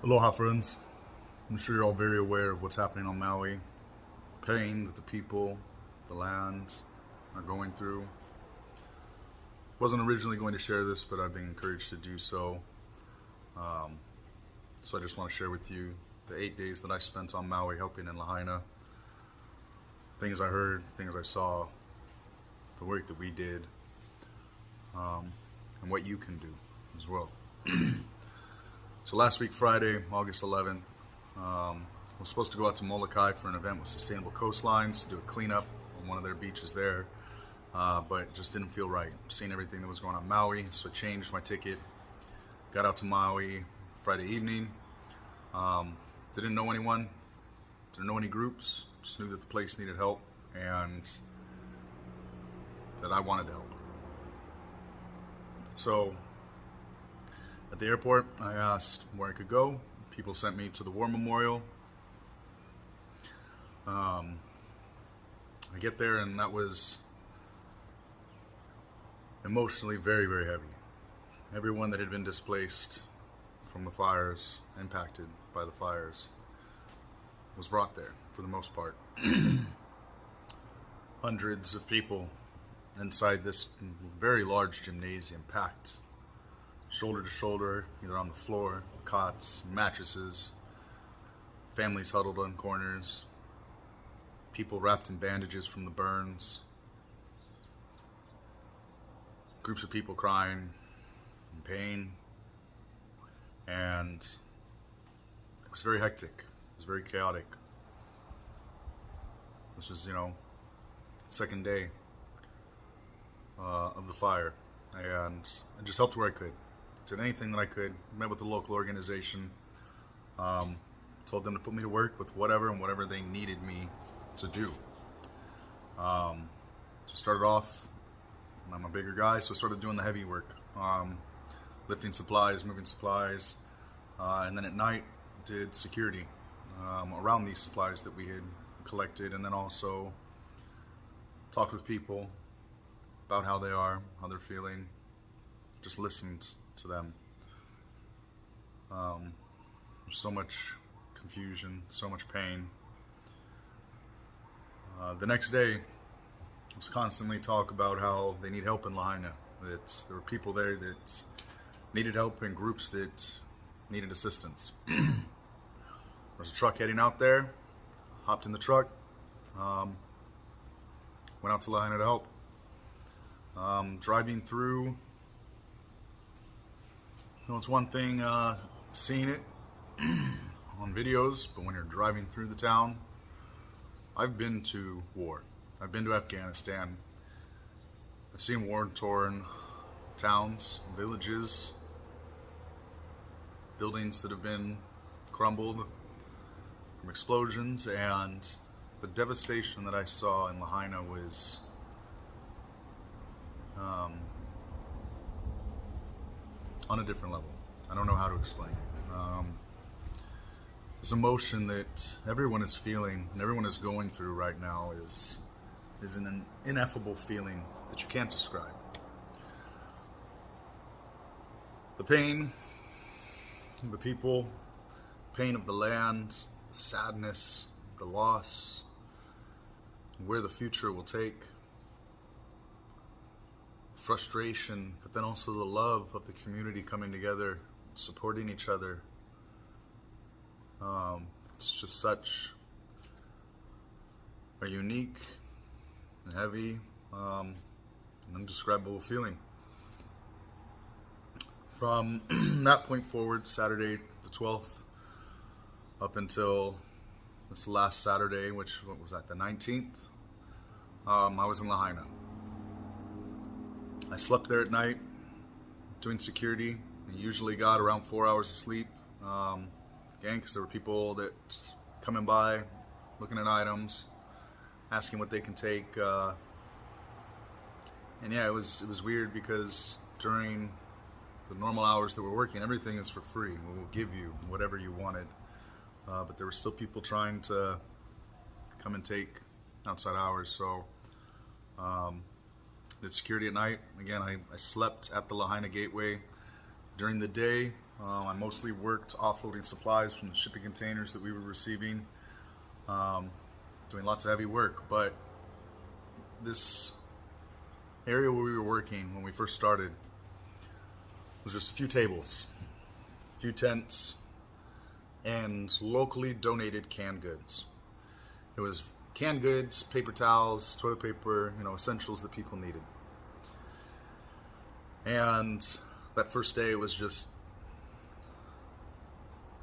Aloha, friends. I'm sure you're all very aware of what's happening on Maui. Pain that the people, the land are going through. Wasn't originally going to share this, but I've been encouraged to do so. So I just want to share with you the 8 days that I spent on Maui helping in Lahaina. Things I heard, things I saw, the work that we did, and what you can do as well. So last week, Friday, August 11th, I was supposed to go out to Molokai for an event with Sustainable Coastlines to do a cleanup on one of their beaches there, but it just didn't feel right. Seeing everything that was going on in Maui, so I changed my ticket, got out to Maui Friday evening. Didn't know anyone, didn't know any groups, just knew that the place needed help and that I wanted to help. So at the airport, I asked where I could go. People sent me to the War Memorial. I get there, and that was emotionally very, very heavy. Everyone that had been displaced from the fires, impacted by the fires, was brought there for the most part. Hundreds of people inside this very large gymnasium, packed shoulder to shoulder, either on the floor, cots, mattresses, families huddled on corners, people wrapped in bandages from the burns, groups of people crying in pain, and it was very hectic. It was very chaotic. This was, second day of the fire, and I just helped where I could. Did anything that I could. Met with the local organization, told them to put me to work with whatever they needed me to do. So started off, I'm a bigger guy, so I started doing the heavy work, lifting supplies, moving supplies, and then at night did security around these supplies that we had collected, and then also talked with people about how they are, how they're feeling, just listened to them. There's so much confusion, so much pain. The next day was constantly talk about how they need help in Lahaina, that there were people there that needed help and groups that needed assistance. There was a truck heading out there, hopped in the truck, went out to Lahaina to help. Driving through, it's one thing seeing it on videos, but when you're driving through the town, I've been to war. I've been to Afghanistan. I've seen war-torn towns, villages, buildings that have been crumbled from explosions, and the devastation that I saw in Lahaina was on a different level. I don't know how to explain it. This emotion that everyone is feeling and everyone is going through right now is an ineffable feeling that you can't describe. The pain of the people, the pain of the land, the sadness, the loss, where the future will take, frustration, but then also the love of the community coming together, supporting each other. It's just such a unique and heavy, and indescribable feeling. From that point forward, Saturday the 12th, up until this last Saturday, what was that, the 19th, I was in Lahaina. I slept there at night, doing security. I usually got around 4 hours of sleep. Again, because there were people that coming by, looking at items, asking what they can take. And yeah, it was weird because during the normal hours that we're working, everything is for free. We'll give you whatever you wanted. But there were still people trying to come and take outside hours. So did security at night. Again, I slept at the Lahaina Gateway. During the day, I mostly worked offloading supplies from the shipping containers that we were receiving, doing lots of heavy work. But this area where we were working when we first started was just a few tables, a few tents, and locally donated canned goods. It was canned goods, paper towels, toilet paper, essentials that people needed. And that first day was just,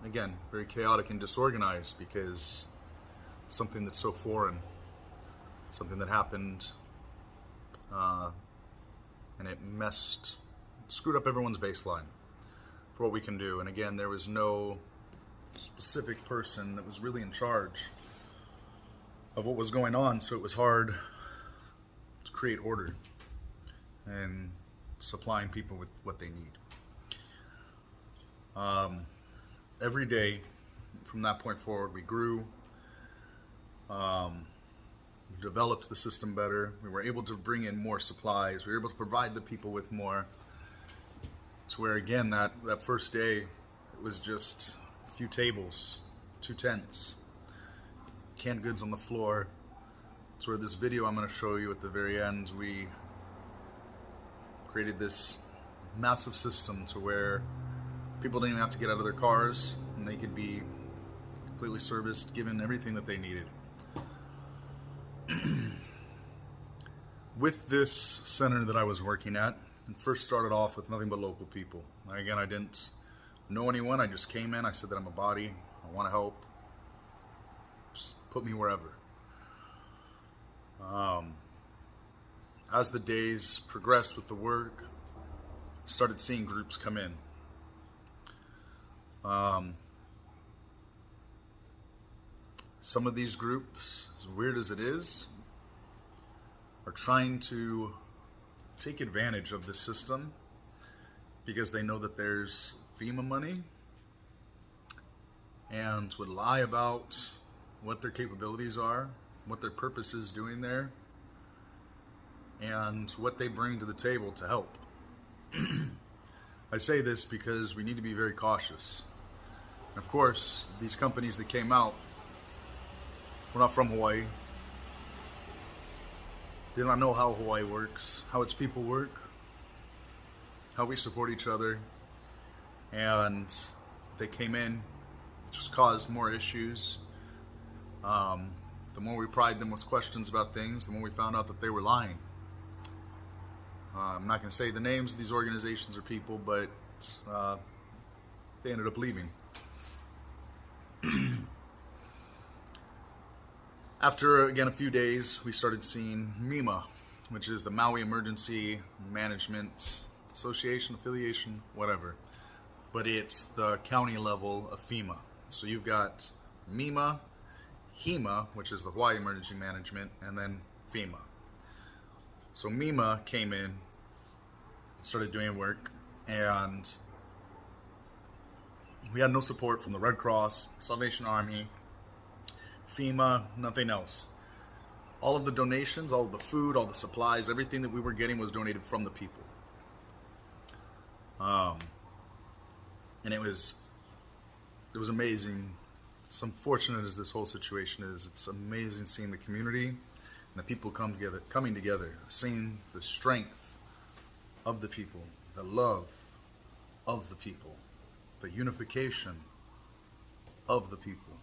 again, very chaotic and disorganized, because something that's so foreign, something that happened, and it screwed up everyone's baseline for what we can do. And again, there was no specific person that was really in charge of what was going on, so it was hard to create order and supplying people with what they need. Every day from that point forward, we grew, we developed the system better, we were able to bring in more supplies, we were able to provide the people with more, to where again, that first day, it was just a few tables, 2 tents, canned goods on the floor. It's where this video I'm going to show you at the very end, we created this massive system to where people didn't even have to get out of their cars, and they could be completely serviced, given everything that they needed. With this center that I was working at, it first started off with nothing but local people. Again, I didn't know anyone. I just came in. I said that I'm a body. I want to help. Just put me wherever. As the days progressed with the work, started seeing groups come in. Some of these groups, as weird as it is, are trying to take advantage of the system because they know that there's FEMA money, and would lie about what their capabilities are, what their purpose is doing there, and what they bring to the table to help. I say this because we need to be very cautious. And of course, these companies that came out were not from Hawaii, did not know how Hawaii works, how its people work, how we support each other, and they came in, just caused more issues. The more we pried them with questions about things, the more we found out that they were lying. I'm not going to say the names of these organizations or people, but they ended up leaving. After, again, a few days, we started seeing MEMA, which is the Maui Emergency Management Association, affiliation, whatever. But it's the county level of FEMA. So you've got MEMA, HEMA, which is the Hawaii Emergency Management, and then FEMA. So MEMA came in, started doing work, and we had no support from the Red Cross, Salvation Army, FEMA, nothing else. All of the donations, all of the food, all the supplies, everything that we were getting was donated from the people. And it was amazing. As unfortunate as this whole situation is, it's amazing seeing the community and the people coming together, seeing the strength of the people, the love of the people, the unification of the people.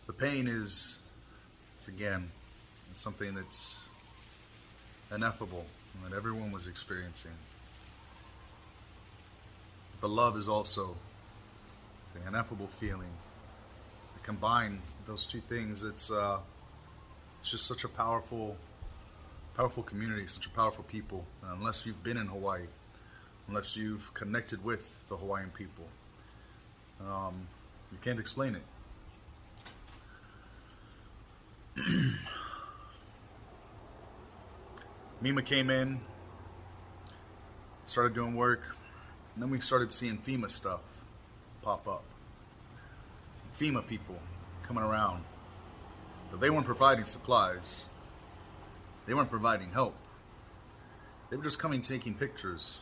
The pain is again, it's something that's ineffable and that everyone was experiencing. The love is also the ineffable feeling. Combine those two things, it's just such a powerful community, such a powerful people. Unless you've been in Hawaii, unless you've connected with the Hawaiian people, you can't explain it. MEMA came in, started doing work, and then we started seeing FEMA stuff pop up. FEMA people coming around. But they weren't providing supplies. They weren't providing help. They were just coming taking pictures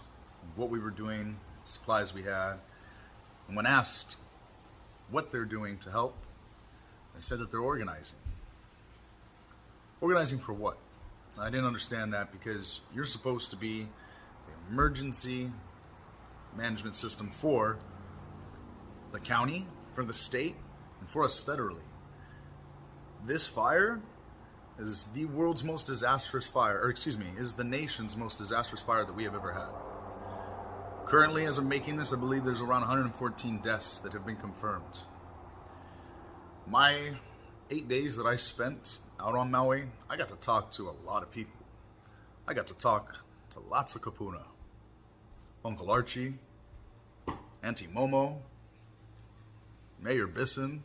what we were doing, supplies we had. And when asked what they're doing to help, they said that they're organizing. Organizing for what? I didn't understand that, because you're supposed to be the emergency management system for the county, for the state, and for us federally. This fire is the world's most disastrous fire, or excuse me, is the nation's most disastrous fire that we have ever had. Currently, as I'm making this, I believe there's around 114 deaths that have been confirmed. My 8 days that I spent out on Maui, I got to talk to a lot of people. I got to talk to lots of kapuna. Uncle Archie, Auntie Momo, Mayor Bisson.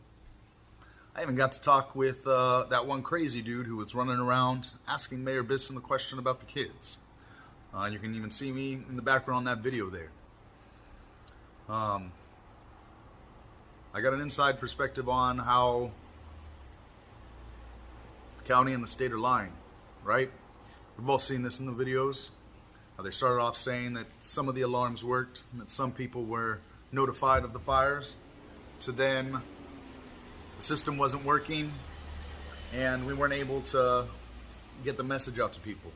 I even got to talk with that one crazy dude who was running around asking Mayor Bisson the question about the kids. You can even see me in the background on that video there. I got an inside perspective on how the county and the state are lying, right? We've all seen this in the videos. They started off saying that some of the alarms worked and that some people were notified of the fires. To then, the system wasn't working and we weren't able to get the message out to people.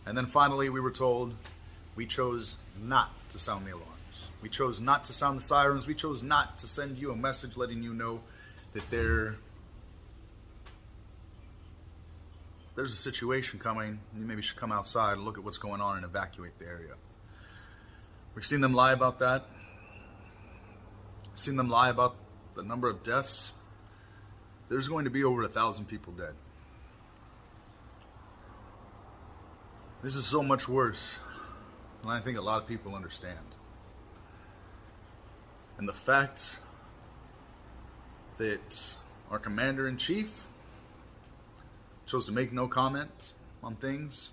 And then finally we were told we chose not to sound the alarms. We chose not to sound the sirens. We chose not to send you a message letting you know that there's a situation coming. You maybe should come outside and look at what's going on and evacuate the area. We've seen them lie about that. We've seen them lie about the number of deaths. There's going to be over 1,000 people dead. This is so much worse than I think a lot of people understand. And the fact that our commander-in-chief chose to make no comment on things,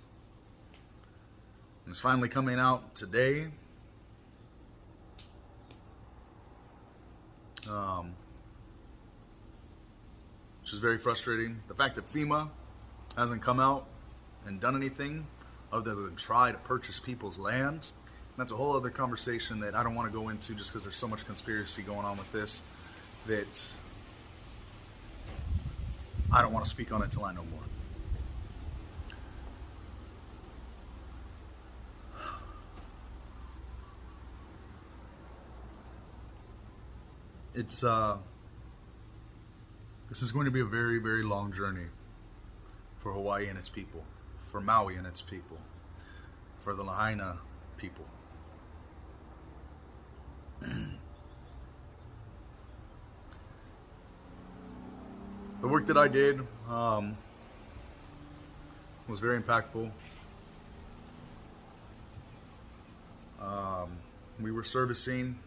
and it's finally coming out today, which is very frustrating. The fact that FEMA hasn't come out and done anything other than try to purchase people's land. That's a whole other conversation that I don't want to go into just because there's so much conspiracy going on with this that I don't want to speak on it until I know more. This is going to be a very, very long journey for Hawaii and its people, for Maui and its people, for the Lahaina people. The work that I did was very impactful. We were servicing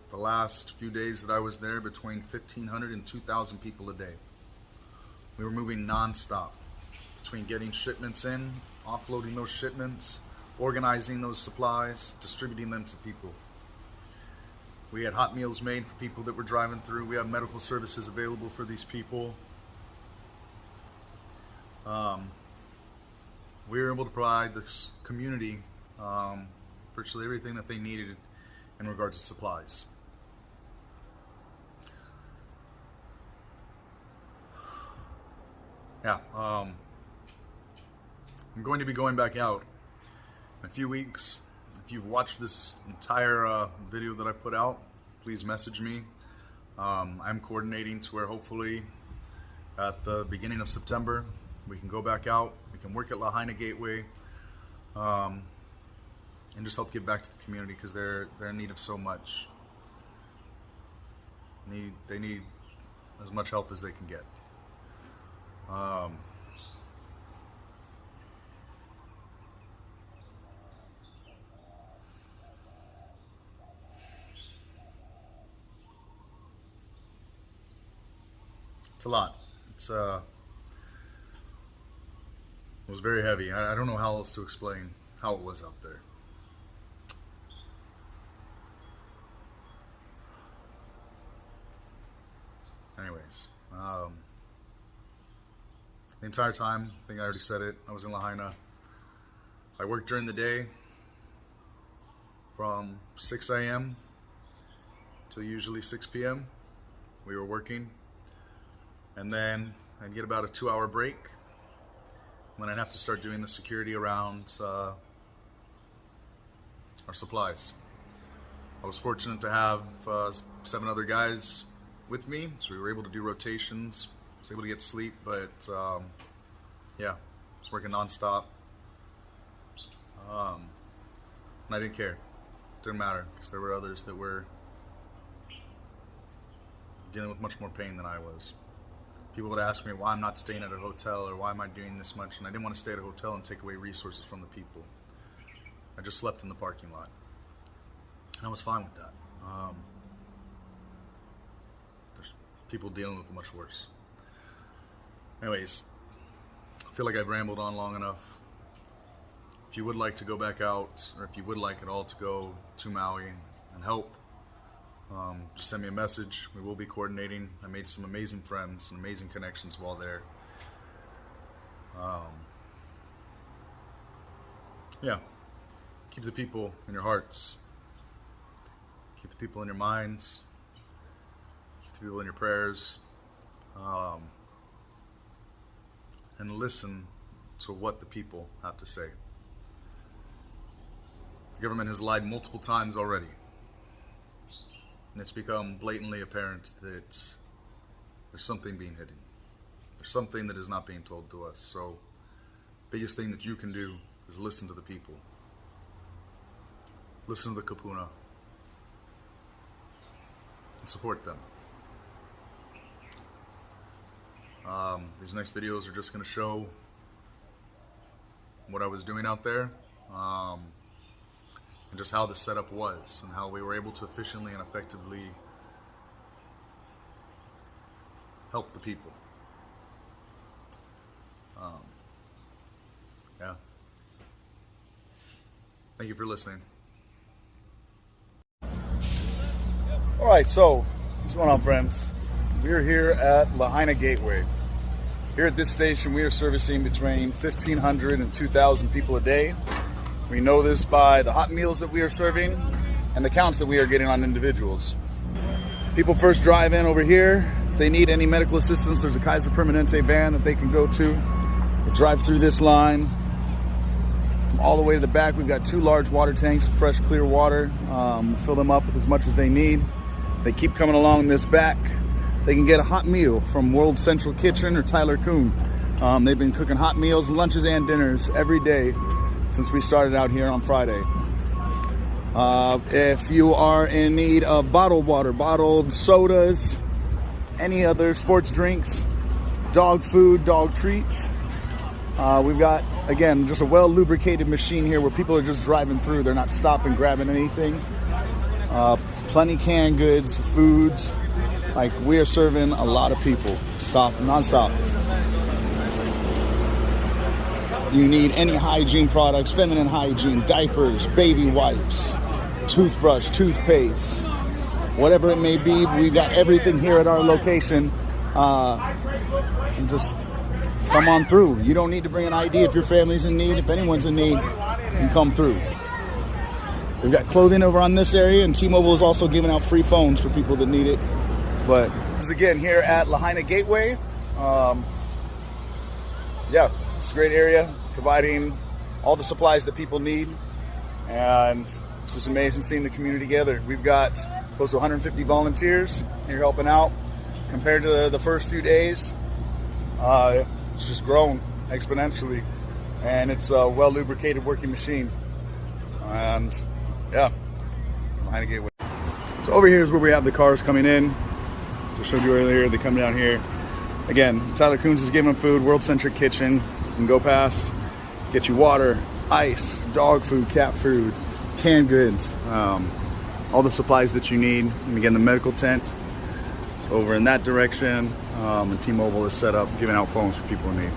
the last few days that I was there between 1,500 and 2,000 people a day. We were moving non-stop between getting shipments in, offloading those shipments, organizing those supplies, distributing them to people. We had hot meals made for people that were driving through. We have medical services available for these people. We were able to provide this community virtually everything that they needed in regards to supplies. Yeah, I'm going to be going back out in a few weeks. If you've watched this entire video that I put out, please message me. I'm coordinating to where hopefully at the beginning of September we can go back out. We can work at Lahaina Gateway and just help give back to the community because they're in need of so much. They need as much help as they can get. It's a lot. It was very heavy. I don't know how else to explain how it was out there. Anyways, the entire time, I think I already said it, I was in Lahaina. I worked during the day, from 6 a.m. to usually 6 p.m. we were working, and then I'd get about a 2-hour break. Then I'd have to start doing the security around our supplies. I was fortunate to have 7 other guys with me, so we were able to do rotations. I was able to get sleep, but yeah, I was working nonstop. And I didn't care. It didn't matter, because there were others that were dealing with much more pain than I was. People would ask me why I'm not staying at a hotel, or why am I doing this much, and I didn't want to stay at a hotel and take away resources from the people. I just slept in the parking lot, and I was fine with that. There's people dealing with it much worse. Anyways, I feel like I've rambled on long enough. If you would like to go back out, or if you would like at all to go to Maui and help, just send me a message. We will be coordinating. I made some amazing friends and amazing connections while there. Yeah, keep the people in your hearts. Keep the people in your minds. Keep the people in your prayers. And listen to what the people have to say. The government has lied multiple times already. And it's become blatantly apparent that there's something being hidden. There's something that is not being told to us. So, biggest thing that you can do is listen to the people. Listen to the kapuna. And support them. These next videos are just going to show what I was doing out there. And just how the setup was, and how we were able to efficiently and effectively help the people. Yeah. Thank you for listening. All right, so what's going on, friends? We're here at Lahaina Gateway. Here at this station, we are servicing between 1,500 and 2,000 people a day. We know this by the hot meals that we are serving and the counts that we are getting on individuals. People first drive in over here. If they need any medical assistance, there's a Kaiser Permanente van that they can go to. They drive through this line. All the way to the back, we've got 2 large water tanks of fresh, clear water. Fill them up with as much as they need. They keep coming along this back. They can get a hot meal from World Central Kitchen or Tyler Kuhn. They've been cooking hot meals, lunches, and dinners every day since we started out here on Friday. If you are in need of bottled water, bottled sodas, any other sports drinks, dog food, dog treats, we've got, again, just a well-lubricated machine here where people are just driving through. They're not stopping, grabbing anything. Plenty canned goods, foods. Like, we are serving a lot of people, non-stop. You need any hygiene products, feminine hygiene, diapers, baby wipes, toothbrush, toothpaste, whatever it may be. We've got everything here at our location. And just come on through. You don't need to bring an ID if your family's in need. If anyone's in need, you can come through. We've got clothing over on this area, and T-Mobile is also giving out free phones for people that need it. But this is again here at Lahaina Gateway. Yeah, it's a great area, providing all the supplies that people need, and it's just amazing seeing the community together. We've got close to 150 volunteers here helping out. Compared to the first few days, it's just grown exponentially, and it's a well lubricated working machine. And yeah, Lahaina Gateway. So over here is where we have the cars coming in. So I showed you earlier, they come down here. Again, Tyler Coons is giving them food, World Centric Kitchen. You can go past, get you water, ice, dog food, cat food, canned goods, all the supplies that you need. And again, the medical tent is over in that direction. And T-Mobile is set up, giving out phones for people in need.